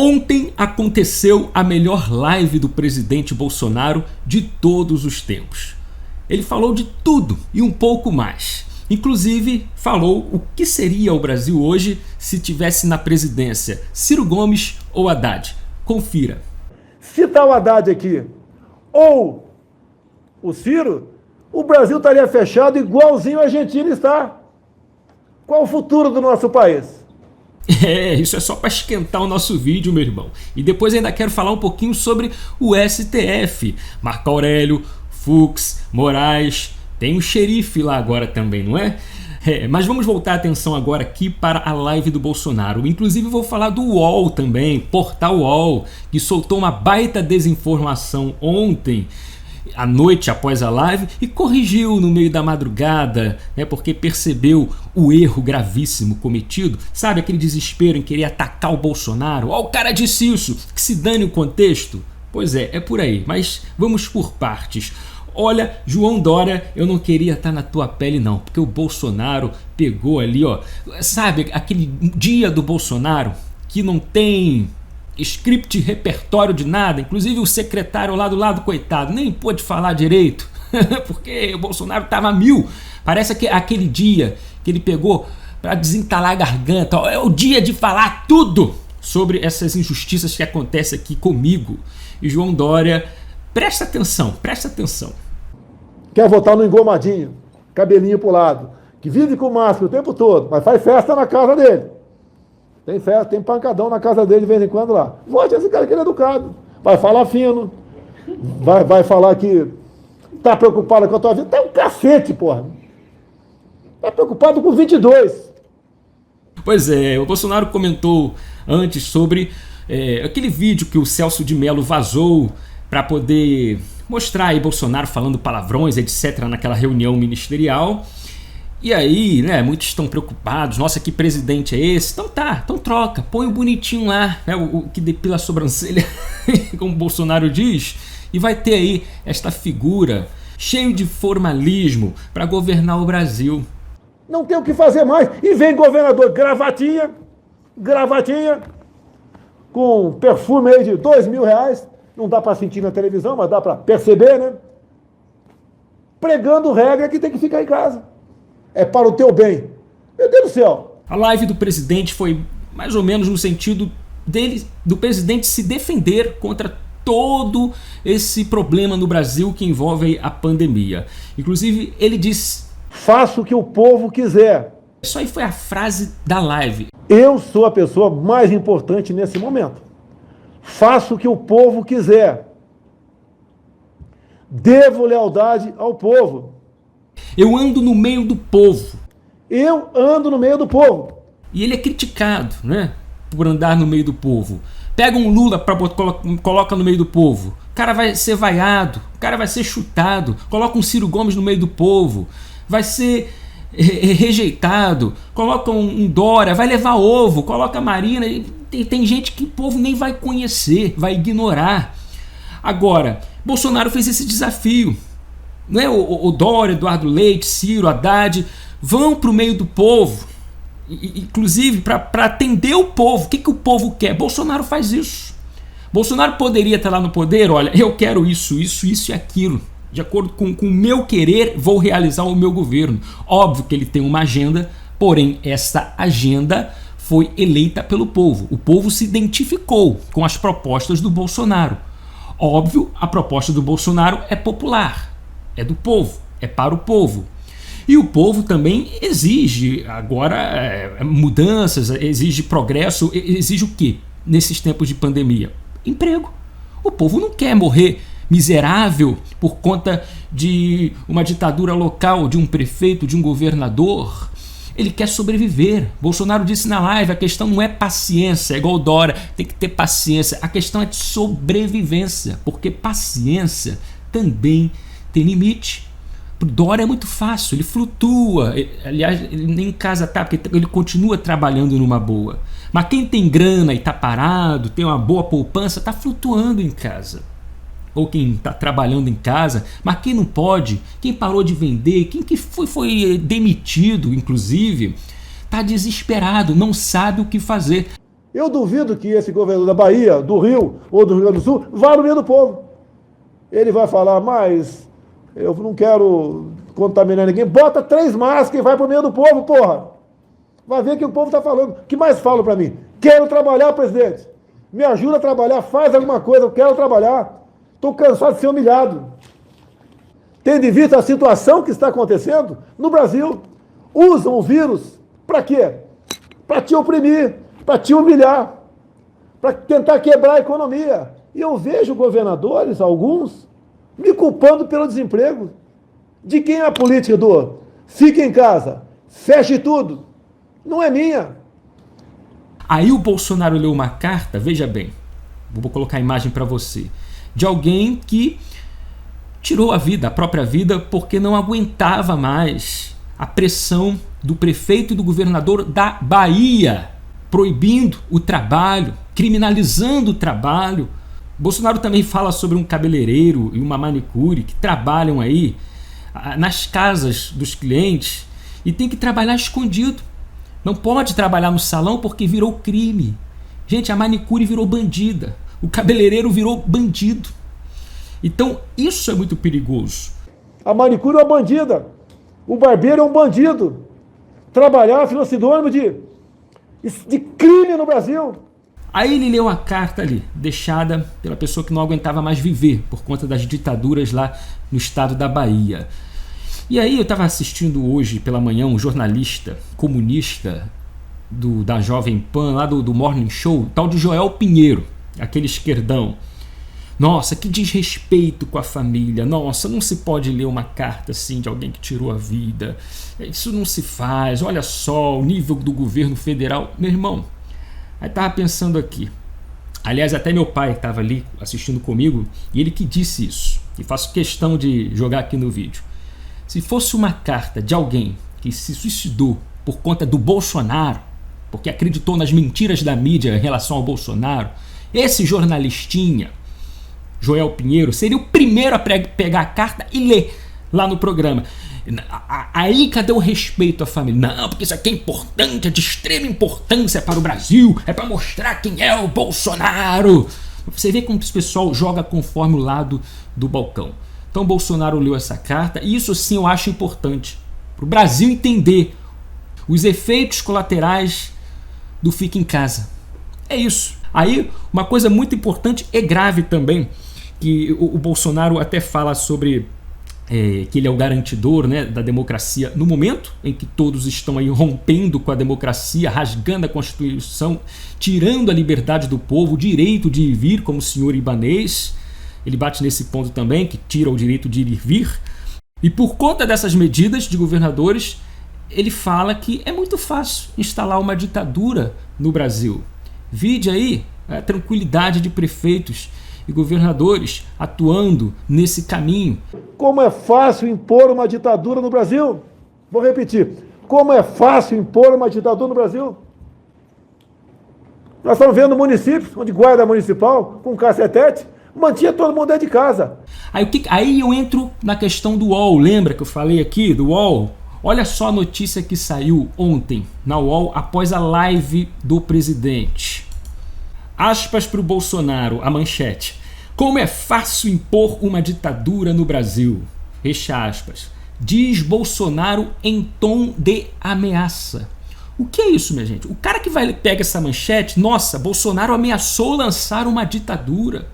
Ontem aconteceu a melhor live do presidente Bolsonaro de todos os tempos. Ele falou de tudo e um pouco mais. Inclusive, falou o que seria o Brasil hoje se tivesse na presidência Ciro Gomes ou Haddad. Confira. Se está o Haddad aqui ou o Ciro, o Brasil estaria fechado igualzinho a Argentina está. Qual o futuro do nosso país? Isso é só para esquentar o nosso vídeo, meu irmão. E depois ainda quero falar um pouquinho sobre o STF. Marco Aurélio, Fux, Moraes, tem um xerife lá agora também, não é? Mas vamos voltar a atenção agora aqui para a live do Bolsonaro. Inclusive vou falar do UOL também, portal UOL, que soltou uma baita desinformação ontem, à noite após a live, e corrigiu no meio da madrugada, porque percebeu o erro gravíssimo cometido. Sabe aquele desespero em querer atacar o Bolsonaro? O cara disse isso, que se dane o contexto. Pois é por aí, mas vamos por partes. Olha, João Dória, eu não queria estar na tua pele não, porque o Bolsonaro pegou ali, sabe aquele dia do Bolsonaro que não tem script, repertório de nada, inclusive o secretário lá do lado, coitado, nem pôde falar direito, porque o Bolsonaro estava a mil. Parece que aquele dia que ele pegou para desentalar a garganta, é o dia de falar tudo sobre essas injustiças que acontecem aqui comigo. E João Dória, presta atenção. Quer votar no engomadinho, cabelinho pro lado, que vive com máscara o tempo todo, mas faz festa na casa dele. Tem festa, tem pancadão na casa dele de vez em quando lá. Vote esse cara que ele é educado. Vai falar fino. Vai falar que tá preocupado com a tua vida. Tá um cacete, porra. Tá preocupado com 22. Pois é, o Bolsonaro comentou antes sobre aquele vídeo que o Celso de Mello vazou para poder mostrar aí Bolsonaro falando palavrões, etc., naquela reunião ministerial. E aí, muitos estão preocupados. Nossa, que presidente é esse? Então troca, põe o bonitinho lá, o que depila a sobrancelha, como o Bolsonaro diz, e vai ter aí esta figura cheio de formalismo para governar o Brasil. Não tem o que fazer mais. E vem governador gravatinha, com perfume aí de R$2.000. Não dá para sentir na televisão, mas dá para perceber, né? Pregando regra que tem que ficar em casa. É para o teu bem. Meu Deus do céu. A live do presidente foi mais ou menos no sentido do presidente se defender contra todo esse problema no Brasil que envolve a pandemia. Inclusive, ele disse: faça o que o povo quiser. Isso aí foi a frase da live. Eu sou a pessoa mais importante nesse momento. Faça o que o povo quiser. Devo lealdade ao povo. Eu ando no meio do povo. Eu ando no meio do povo. E ele é criticado, por andar no meio do povo. Pega um Lula, coloca no meio do povo. O cara vai ser vaiado, o cara vai ser chutado. Coloca um Ciro Gomes no meio do povo. Vai ser rejeitado. Coloca um Dória, vai levar ovo. Coloca a Marina. Tem gente que o povo nem vai conhecer, vai ignorar. Agora, Bolsonaro fez esse desafio. O Dória, Eduardo Leite, Ciro, Haddad vão para o meio do povo, inclusive para atender o povo. O que o povo quer? Bolsonaro faz isso. Bolsonaro poderia estar lá no poder, olha, eu quero isso e aquilo. De acordo com o meu querer, vou realizar o meu governo. Óbvio que ele tem uma agenda, porém essa agenda foi eleita pelo povo. O povo se identificou com as propostas do Bolsonaro. Óbvio, a proposta do Bolsonaro é popular. É do povo, é para o povo. E o povo também exige agora mudanças, exige progresso, exige o quê nesses tempos de pandemia? Emprego. O povo não quer morrer miserável por conta de uma ditadura local, de um prefeito, de um governador. Ele quer sobreviver. Bolsonaro disse na live, a questão não é paciência, é igual o Dória, tem que ter paciência. A questão é de sobrevivência, porque paciência também tem limite. O Dória é muito fácil, ele flutua. Aliás, ele nem em casa tá, porque ele continua trabalhando numa boa. Mas quem tem grana e tá parado, tem uma boa poupança, tá flutuando em casa. Ou quem está trabalhando em casa, mas quem não pode, quem parou de vender, quem que foi demitido, inclusive, está desesperado, não sabe o que fazer. Eu duvido que esse governador da Bahia, do Rio ou do Rio Grande do Sul vá no meio do povo. Ele vai falar, mas eu não quero contaminar ninguém. Bota 3 máscaras e vai pro meio do povo, porra. Vai ver o que o povo está falando. O que mais falam para mim? Quero trabalhar, presidente. Me ajuda a trabalhar, faz alguma coisa, eu quero trabalhar. Estou cansado de ser humilhado. Tendo em vista a situação que está acontecendo no Brasil, usam o vírus para quê? Para te oprimir, para te humilhar, para tentar quebrar a economia. E eu vejo governadores, alguns, me culpando pelo desemprego. De quem é a política do fique em casa, feche tudo? Não é minha. Aí o Bolsonaro leu uma carta, veja bem, vou colocar a imagem para você, de alguém que tirou a própria vida, porque não aguentava mais a pressão do prefeito e do governador da Bahia, proibindo o trabalho, criminalizando o trabalho. Bolsonaro também fala sobre um cabeleireiro e uma manicure que trabalham aí nas casas dos clientes e tem que trabalhar escondido. Não pode trabalhar no salão porque virou crime. Gente, a manicure virou bandida. O cabeleireiro virou bandido. Então, isso é muito perigoso. A manicure é uma bandida. O barbeiro é um bandido. Trabalhar é sinônimo de crime no Brasil. Aí ele leu a carta ali, deixada pela pessoa que não aguentava mais viver por conta das ditaduras lá no estado da Bahia. E aí eu estava assistindo hoje pela manhã um jornalista comunista da Jovem Pan, lá do Morning Show, tal de Joel Pinheiro, aquele esquerdão. Nossa, que desrespeito com a família. Nossa, não se pode ler uma carta assim de alguém que tirou a vida. Isso não se faz. Olha só o nível do governo federal. Meu irmão, aí estava pensando aqui. Aliás, até meu pai estava ali assistindo comigo e ele que disse isso. E faço questão de jogar aqui no vídeo. Se fosse uma carta de alguém que se suicidou por conta do Bolsonaro, porque acreditou nas mentiras da mídia em relação ao Bolsonaro, esse jornalistinha, Joel Pinheiro, seria o primeiro a pegar a carta e ler lá no programa. Aí cadê o respeito à família? Não, porque isso aqui é importante, é de extrema importância para o Brasil, é para mostrar quem é o Bolsonaro. Você vê como esse pessoal joga conforme o lado do balcão. Então Bolsonaro leu essa carta e isso sim eu acho importante para o Brasil entender os efeitos colaterais do fica em casa. É isso. Aí uma coisa muito importante e grave também, que o Bolsonaro até fala sobre que ele é o garantidor, né, da democracia no momento em que todos estão aí rompendo com a democracia, rasgando a Constituição, tirando a liberdade do povo, o direito de ir e vir, como o senhor Ibanez. Ele bate nesse ponto também, que tira o direito de ir e vir. E por conta dessas medidas de governadores, ele fala que é muito fácil instalar uma ditadura no Brasil. Vide aí a tranquilidade de prefeitos e governadores atuando nesse caminho. Como é fácil impor uma ditadura no Brasil? Vou repetir. Como é fácil impor uma ditadura no Brasil? Nós estamos vendo municípios onde guarda municipal, com cacetete, mantinha todo mundo dentro de casa. Aí eu entro na questão do UOL. Lembra que eu falei aqui do UOL? Olha só a notícia que saiu ontem na UOL após a live do presidente. Aspas para o Bolsonaro, a manchete. Como é fácil impor uma ditadura no Brasil. Fecha aspas. Diz Bolsonaro em tom de ameaça. O que é isso, minha gente? O cara que pega essa manchete, nossa, Bolsonaro ameaçou lançar uma ditadura.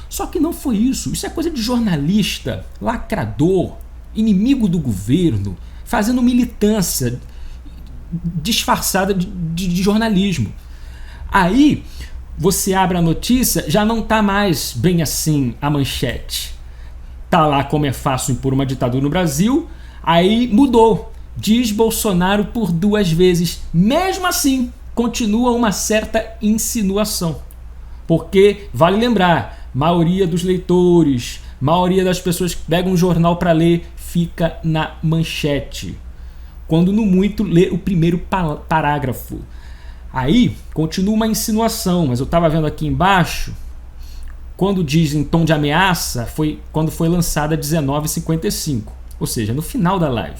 Só que não foi isso. Isso é coisa de jornalista, lacrador, inimigo do governo, fazendo militância disfarçada de jornalismo. Aí você abre a notícia, já não está mais bem assim a manchete. Tá lá como é fácil impor uma ditadura no Brasil, aí mudou. Diz Bolsonaro por 2 vezes. Mesmo assim, continua uma certa insinuação. Porque, vale lembrar, maioria dos leitores, maioria das pessoas que pegam um jornal para ler, fica na manchete. Quando no muito lê o primeiro parágrafo. Aí continua uma insinuação, mas eu estava vendo aqui embaixo, quando diz em tom de ameaça, foi quando foi lançada às 19h55, ou seja, no final da live,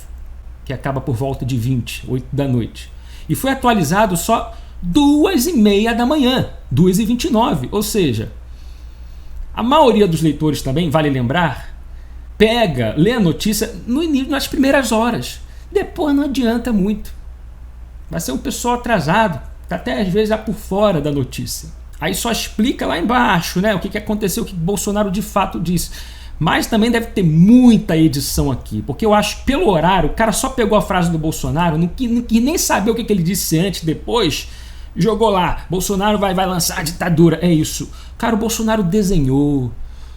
que acaba por volta de 8 da noite. E foi atualizado só 2h30 da manhã, 2h29. Ou seja, a maioria dos leitores também, vale lembrar, lê a notícia no início, nas primeiras horas. Depois não adianta muito. Vai ser um pessoal atrasado, tá até às vezes já por fora da notícia. Aí só explica lá embaixo, né, o que aconteceu, o que Bolsonaro de fato disse. Mas também deve ter muita edição aqui, porque eu acho que pelo horário, o cara só pegou a frase do Bolsonaro, não quis nem saber o que ele disse antes, depois, jogou lá, Bolsonaro vai lançar a ditadura, é isso. Cara, o Bolsonaro desenhou,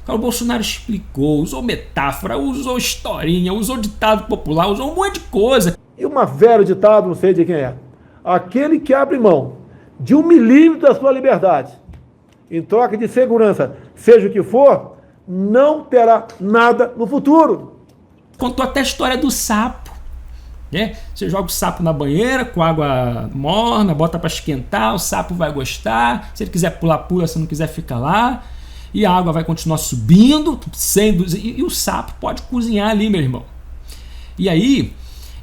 cara, o Bolsonaro explicou, usou metáfora, usou historinha, usou ditado popular, usou um monte de coisa. E um velho ditado, não sei de quem é, aquele que abre mão de 1 milímetro da sua liberdade, em troca de segurança, seja o que for, não terá nada no futuro. Contou até a história do sapo, né? Você joga o sapo na banheira com água morna, bota para esquentar, o sapo vai gostar, se ele quiser pular, pula, se não quiser fica lá, e a água vai continuar subindo, e o sapo pode cozinhar ali, meu irmão. E aí,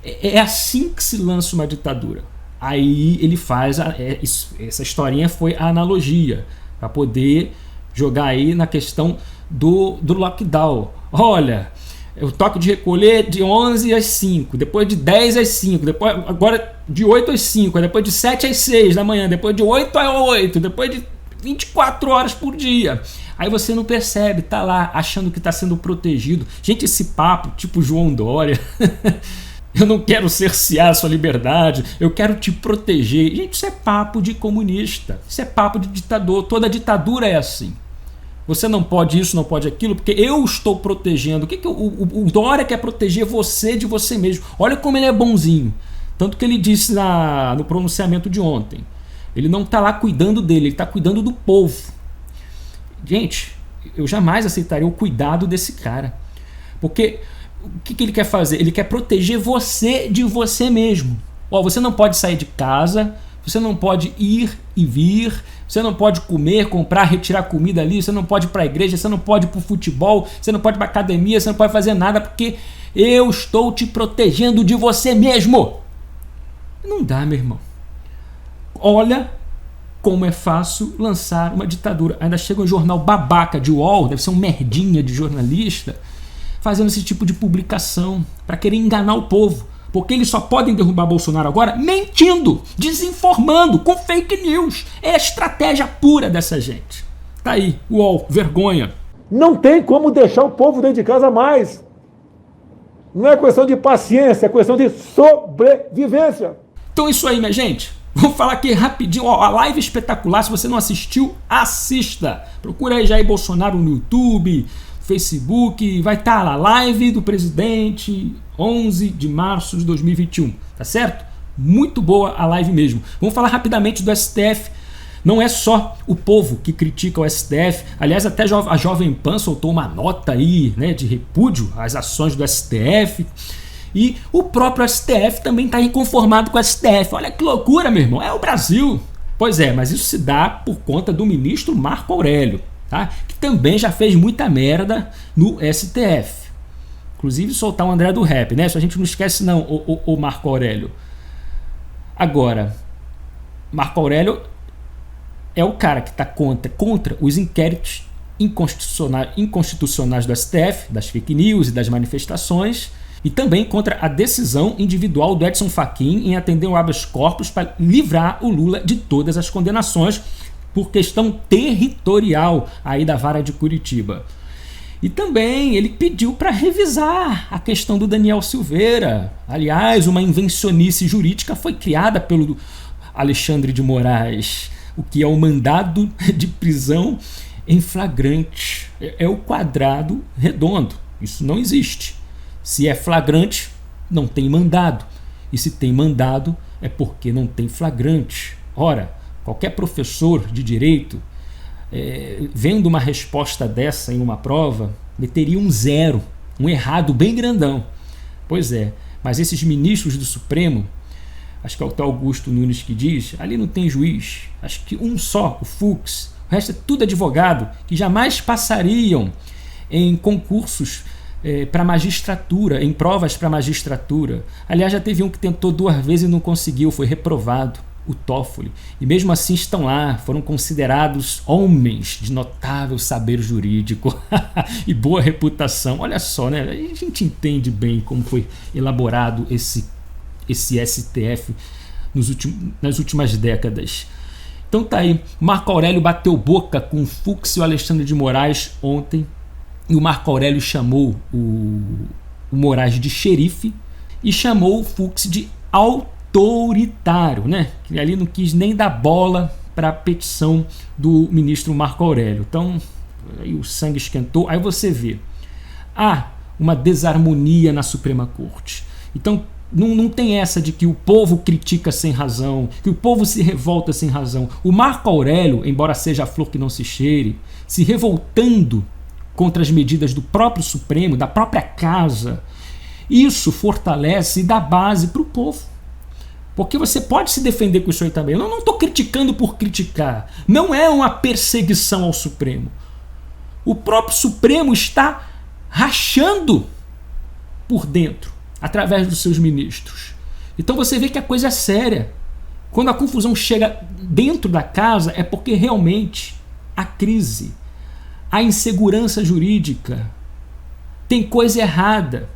é assim que se lança uma ditadura. Aí ele faz, essa historinha foi a analogia, para poder jogar aí na questão do lockdown. Olha, o toque de recolher de 11 às 5, depois de 10 às 5, depois, agora de 8 às 5, depois de 7 às 6 da manhã, depois de 8 às 8, depois de 24 horas por dia. Aí você não percebe, tá lá achando que tá sendo protegido. Gente, esse papo, tipo João Dória, eu não quero cercear a sua liberdade, eu quero te proteger. Gente, isso é papo de comunista, isso é papo de ditador, toda ditadura é assim. Você não pode isso, não pode aquilo, porque eu estou protegendo. O Dória quer proteger você de você mesmo. Olha como ele é bonzinho. Tanto que ele disse no pronunciamento de ontem. Ele não está lá cuidando dele, ele está cuidando do povo. Gente, eu jamais aceitaria o cuidado desse cara. Porque o que ele quer fazer? Ele quer proteger você de você mesmo. Você não pode sair de casa, você não pode ir e vir, você não pode comer, comprar, retirar comida ali, você não pode ir para a igreja, você não pode ir para o futebol, você não pode ir para a academia, você não pode fazer nada porque eu estou te protegendo de você mesmo. Não dá, meu irmão. Olha como é fácil lançar uma ditadura. Ainda chega um jornal babaca de UOL, deve ser um merdinha de jornalista, fazendo esse tipo de publicação para querer enganar o povo. Porque eles só podem derrubar Bolsonaro agora mentindo, desinformando, com fake news. É a estratégia pura dessa gente. Tá aí, UOL, vergonha. Não tem como deixar o povo dentro de casa mais. Não é questão de paciência, é questão de sobrevivência. Então é isso aí, minha gente. Vamos falar aqui rapidinho. A live espetacular, se você não assistiu, assista. Procura aí Jair Bolsonaro no YouTube, Facebook, vai estar lá, live do presidente, 11 de março de 2021, tá certo? Muito boa a live mesmo. Vamos falar rapidamente do STF. Não é só o povo que critica o STF, aliás, até a Jovem Pan soltou uma nota aí, né, de repúdio às ações do STF, e o próprio STF também está inconformado com o STF. Olha que loucura, meu irmão, é o Brasil. Pois é, mas isso se dá por conta do ministro Marco Aurélio, tá? Que também já fez muita merda no STF. Inclusive soltar o André do Rap, né? Isso a gente não esquece não, o Marco Aurélio. Agora, Marco Aurélio é o cara que está contra os inquéritos inconstitucionais do STF, das fake news e das manifestações, e também contra a decisão individual do Edson Fachin em atender o habeas corpus para livrar o Lula de todas as condenações por questão territorial aí da vara de Curitiba. E também ele pediu para revisar a questão do Daniel Silveira. Aliás, uma invencionice jurídica foi criada pelo Alexandre de Moraes, o que é o mandado de prisão em flagrante. É o quadrado redondo. Isso não existe. Se é flagrante, não tem mandado. E se tem mandado, é porque não tem flagrante. Ora, qualquer professor de direito, vendo uma resposta dessa em uma prova, meteria um 0, um errado bem grandão. Pois é, mas esses ministros do Supremo, acho que é o tal Augusto Nunes que diz, ali não tem juiz, acho que um só, o Fux, o resto é tudo advogado, que jamais passariam em concursos para magistratura, em provas para magistratura. Aliás, já teve um que tentou 2 vezes e não conseguiu, foi reprovado. o Toffoli. E mesmo assim estão lá, foram considerados homens de notável saber jurídico e boa reputação. Olha só, né? A gente entende bem como foi elaborado esse STF nas últimas décadas. Então tá aí, Marco Aurélio bateu boca com o Fux e o Alexandre de Moraes ontem, e o Marco Aurélio chamou o Moraes de xerife e chamou o Fux de autoritário, né? Que ali não quis nem dar bola para a petição do ministro Marco Aurélio. Então aí o sangue esquentou. Aí você vê, há uma desarmonia na Suprema Corte. Então não tem essa de que o povo critica sem razão, que o povo se revolta sem razão. O Marco Aurélio, embora seja a flor que não se cheire, se revoltando contra as medidas do próprio Supremo, da própria casa, isso fortalece e dá base para o povo. Porque você pode se defender com isso aí também. Eu não estou criticando por criticar. Não é uma perseguição ao Supremo. O próprio Supremo está rachando por dentro, através dos seus ministros. Então você vê que a coisa é séria. Quando a confusão chega dentro da casa, é porque realmente há crise, há insegurança jurídica, tem coisa errada.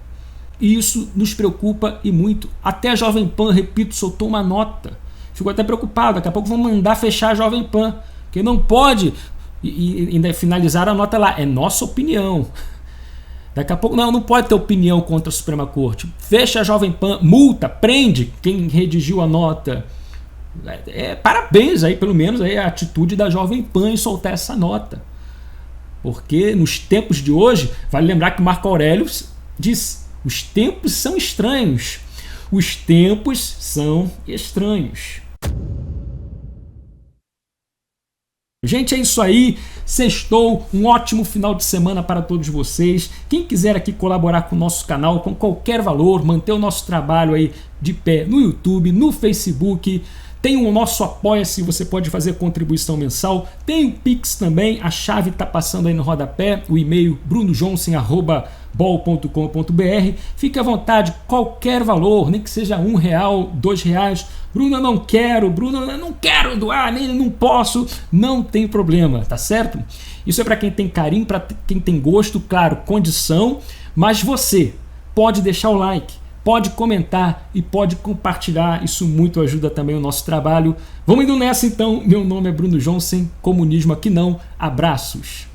E isso nos preocupa e muito. Até a Jovem Pan, repito, soltou uma nota. Ficou até preocupado. Daqui a pouco vão mandar fechar a Jovem Pan, porque não pode. E ainda finalizar a nota lá. É nossa opinião. Daqui a pouco não pode ter opinião contra a Suprema Corte. Fecha a Jovem Pan, multa, prende quem redigiu a nota. Parabéns aí, pelo menos aí, a atitude da Jovem Pan em soltar essa nota. Porque nos tempos de hoje, vale lembrar que Marco Aurélio disse: os tempos são estranhos. Os tempos são estranhos. Gente, é isso aí. Sextou, um ótimo final de semana para todos vocês. Quem quiser aqui colaborar com o nosso canal com qualquer valor, manter o nosso trabalho aí de pé no YouTube, no Facebook, tem o nosso Apoia-se, você pode fazer contribuição mensal. Tem o Pix também, a chave está passando aí no rodapé, o e-mail brunojohnson@bol.com.br. Fique à vontade, qualquer valor, nem que seja R$1, R$2. Bruno, eu não quero, Bruno, eu não quero doar, nem não posso, não tem problema, tá certo? Isso é para quem tem carinho, para quem tem gosto, claro, condição, mas você pode deixar o like, pode comentar e pode compartilhar, isso muito ajuda também o nosso trabalho. Vamos indo nessa então, meu nome é Bruno Johnson, comunismo aqui não, abraços.